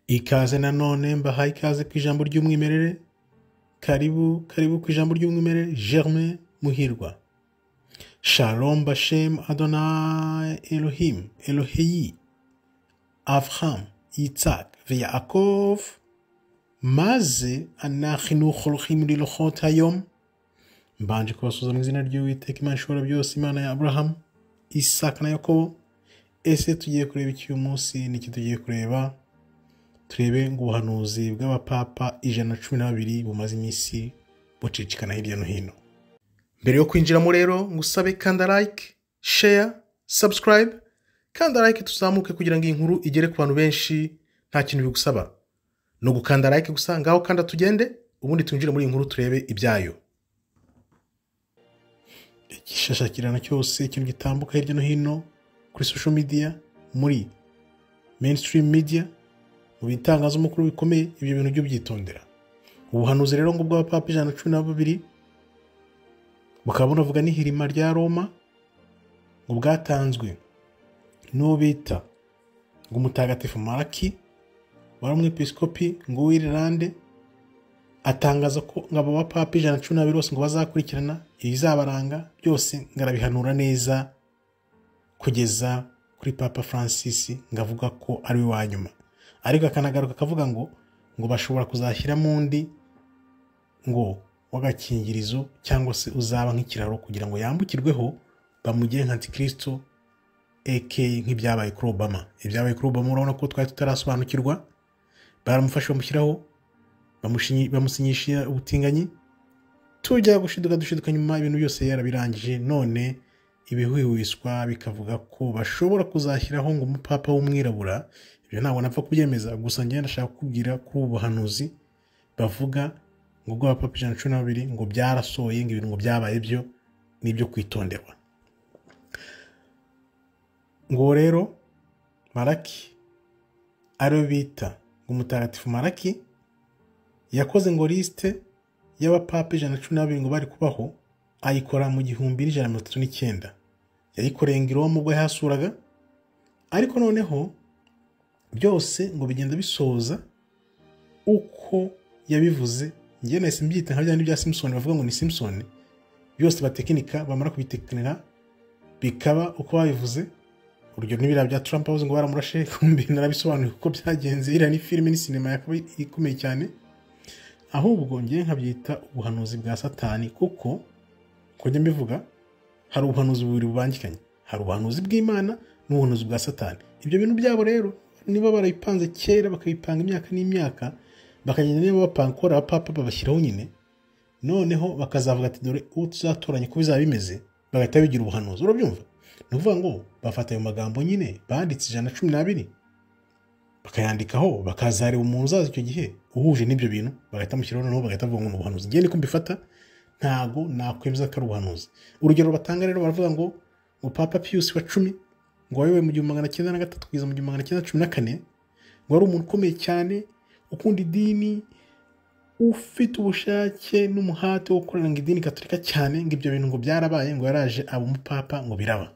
Ikaze nanone mbahaye ikaze ku ijambo ry'umwimerere. Karibu ku ijambo ry'umwimerere. Germain Muhirwa. Shalom Bashem Adonai Elohim Eloheyi Avraham Yitzhak Yaakov maze anachinu cholchim lilochot hayom. Mbanje kubasuza mu izina ry'Uwiteka Imana ishobora byose, Imana ya Abraham, Isaka na Yakobo. Ese tugiye kureba iki uyu munsi? Niki tugiye kureba? Turebe ngo ubuhanuzi bw'abapapa 112 bumaze iminsi bucicikana hirya no hino. Mbere yo kwinjiramo rero ngusabe kanda like, share, subscribe. Kanda like tuzamuke kugira ngo inkuru igere ku bantu benshi. Nta kintu bigusaba no gukanda like gusa, ngaho kanda tugende ubundi twinjire muri inkuru turebe ibyayo. Igishashakirana cyose ikintu gitambuka hirya no hino kuri social media, muri mainstream media, mu bitangazamakuru bikomeye, ibyo bintu byo byitondera. Ubuhanuzi rero ngo bw'abapapa 112 bukaba bunavuga n'ihirima rya Roma ngo bwatanzwe n'uwo bita ngo Mutagatifu Maraki wari umwepiskopi ngo w'Irlande. Atangaza ko ngo abo bapapa 112 bose ngo bazakurikirana ibizabaranga byose, ngarabihanura neza kugeza kuri Papa Francis, ngavuga ko ari we wa nyuma. Ariko akanagaruka akavuga ngo bashobora kuzashyira mu ndi ngo w'agakingirizo cyangwa se uzaba nk'ikiraro kugira ngo yambukirweho bamugire nka Antikristo, nk'ibyabaye kuri Obama. Ibyabaye kuri Obama urabona ko twari tutarasobanukirwa, baramufashe bamushyiraho, bamusinyishira ubutinganyi, tujya gushiduka nyuma ibintu byose yarabirangije. None ibihwihwiswa bikavuga ko bashobora kuzashyiraho ngo umupapa w'umwirabura. Ibyo ntabwo napfa kubyemeza, gusa njye ndashaka kukubwira kuri ubu buhanuzi bavuga ngo bw'abapapa 112 ngo byarasohoye, ngo ibintu ngo byabaye byo nibyo kwitonderwa. Ngo rero Maraki ariwe bita ngo Mutagatifu Maraki yakoze ngo liste y'abapapa 112 ngo bari kubaho, ayikora mu 1139. Yayikoreye ngo Roma ubwo yahasuraga, ariko noneho byose ngo bigenda bisoza uko yabivuze. Ngiye nahise mbyita nka byandi bya Simpson, bavuga ngo ni Simpson, byose batekinika bamara kubitekinika bikaba uko babivuze. Urugero n'ibira bya Trump bavuze ngo baramurashe, kumbi narabisobanuye uko byagenze. Ira ni filime ni cinema yakaba ikomeye cyane. Ahubwo ngiye nkabyita ubuhanuzi bwa Satani, kuko kujya mbivuga hari ubuhanuzi bubiri bubangikanye. Hari ubuhanuzi bw'Imana n'ubuhanuzi bwa Satani. Ibyo bintu byabo rero niba barayipanze kera bakayipanga imyaka n'imyaka, bakagenda niba bapanga ko abapapa babashyiraho nyine, noneho bakazavuga ati dore uwo tuzatoranye ko bizaba bimeze, bagahita bigira ubuhanuzi. Urabyumva? Ni ukuvuga ngo bafata ayo magambo nyine banditse 112 bakayandikaho, bakazareba umuntu uzaza icyo gihe uhuje n'ibyo bintu, bagahita mushyiraho, noneho bagahita bavuga ngo ni ubuhanuzi. Ngiye niko mbifata, ntago nakwemeza ko ari ubuhanuzi. Urugero batanga rero baravuga ngo Papa Pius wa 10 ngo wayoboye mu 1903 kugeza mu 1914, ngo ari umuntu ukomeye cyane, ukunda idini, ufite ubushake n'umuhate wo gukorera ngo idini Gatolika cyane, ngo ibyo bintu ngo byarabaye, ngo yaraje aba umupapa ngo biraba.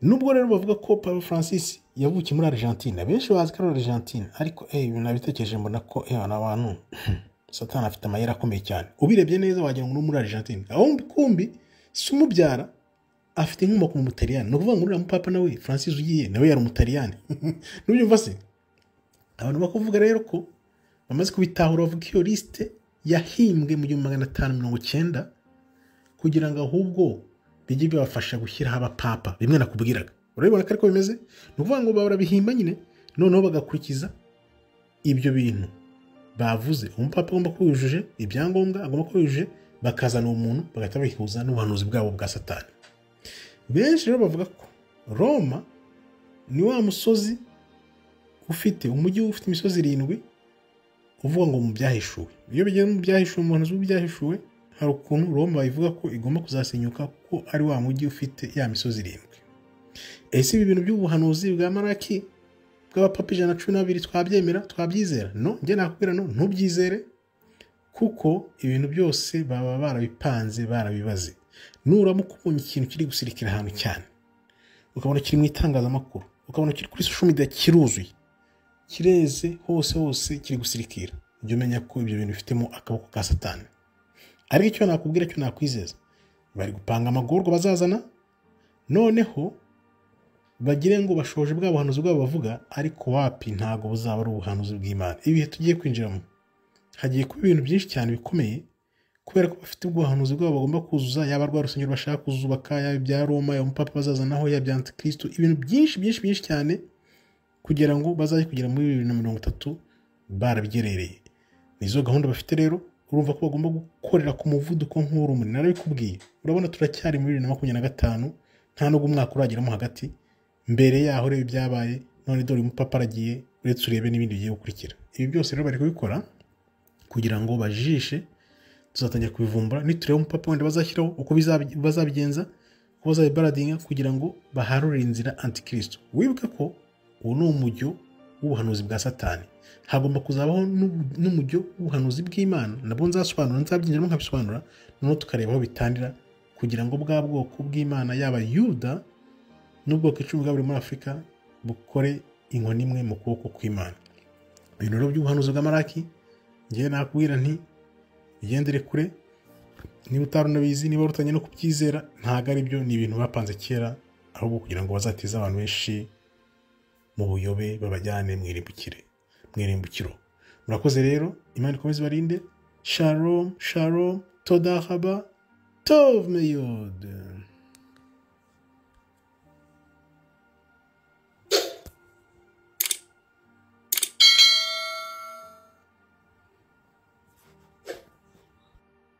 Nubwo rero bavuga ko Papa Francis yavukiye muri Argentine, benshi bazi ko ari Argentine, ariko ibintu nabitekereje mbona ko abantu Satani afite amayera akomeye cyane. Ubirebye neza wagira ngo no muri Argentine, aho kumbi si umubyara afite inkomoko mu Butaliyani. No kuvuga ngo uriya mupapa nawe Francis ugiye nawe yari umutaliyani. Nubyumva se? Abantu bakuvuga rero ko bamaze kubitahura, bavuga iyo liste yahimbwe mu 1590 kugira ngo ahubwo bijye bibafasha gushyiraho abapapa bimwe nakubwiraga. Urabibona ko ariko bimeze? No kuvuga ngo barabihimba nyine, noneho bagakurikiza ibyo bintu bavuze. Umupapa agomba kuyujuje ibyangombwa, agomba kuyujuje, bakazana umuntu bagahita bihuza n'ubuhanuzi bwabo bwa Satani. Benshi rero bavuga ko Roma ni wa musozi ufite umujyi ufite imisozi 7 uvuga ngo mu byahishuwe. Iyo bigeze mu byahishuwe, mu buhanuzi bw'ibyahishuwe, hari ukuntu Roma bayivuga ko igomba kuzasenyuka, ko ari wa mujyi ufite ya misozi 7. Ese ibi bintu by'ubuhanuzi bwa Maraki bw'abapapa 112 twabyemera, twabyizera? No, njye nakubwira no, ntubyizere, kuko ibintu byose baba barabipanze, barabibaze. Nuramuka ubonye ikintu kiri gusirikira ahantu cyane, ukabona kiri mu itangazamakuru, ukabona kiri kuri social media kiruzuye, kireze hose kiri gusirikira, ujye umenya ko ibyo bintu bifitemo akaboko ka Satani. Ariko icyo nakubwira, cyo nakwizeza, bari gupanga amagorwa bazazana, noneho bagire ngo bashoje bwa buhanuzi bwabo bavuga, ariko wapi, ntago buzaba ari ubuhanuzi bw'Imana. Ibihe tugiye kwinjiramo hagiye kuba ibintu byinshi cyane bikomeye, kubera ko bafite ubuhanuzi bwabo bagomba kuzuza, yaba rwa rusengero bashaka kuzubaka, yaba ibya Roma, yaba umupapa bazazanaho, yaba ibya Antikristo, ibintu byinshi cyane, kugira ngo bazaje kugera muri 2030 barabyerereye. Nizo gahunda bafite rero. Urumva ko bagomba gukorera ku muvuduko nk'urumuri. Narabikubwiye, urabona turacyari muri 2025, nta nubwo umwaka urageramo hagati. Mbere yaho rero byabaye, none dore umupapa aragiye, uretse urebe n'ibindi bigiye gukurikira. Ibi byose rero bari kubikora kugira ngo bajishe, tuzatangira kubivumbura nitureba umupapa wenda bazashyiraho uko bazabigenza, uko bazabibaradinga, kugira ngo baharure inzira Antikristo. Wibuke ko uwo ni umujyo w'ubuhanuzi bwa Satani. Hagomba kuzabaho n'umujyo w'ubuhanuzi bw'Imana, nabwo nzasobanura, nzabyinjiramo nkabisobanura, noneho tukareba aho bitandira, kugira ngo bwa bwoko bw'Imana, yaba Yuda n'ubwoko 10 bwa buri muri Afurika, bukore inkoni imwe mu kuboko kw'Imana. Ibintu rero by'ubuhanuzi bwa Malaki, ngiye nakubwira nti bigendere kure. Niba utarunabizi, niba rutanye no kubyizera, ntago ari byo, ni ibintu bapanze kera, ahubwo kugira ngo bazatize abantu benshi mu buyobe, babajyane mwirimbukiro. Murakoze rero, Imana ikomeze barinde. Shalom, toda haba, tov meyod.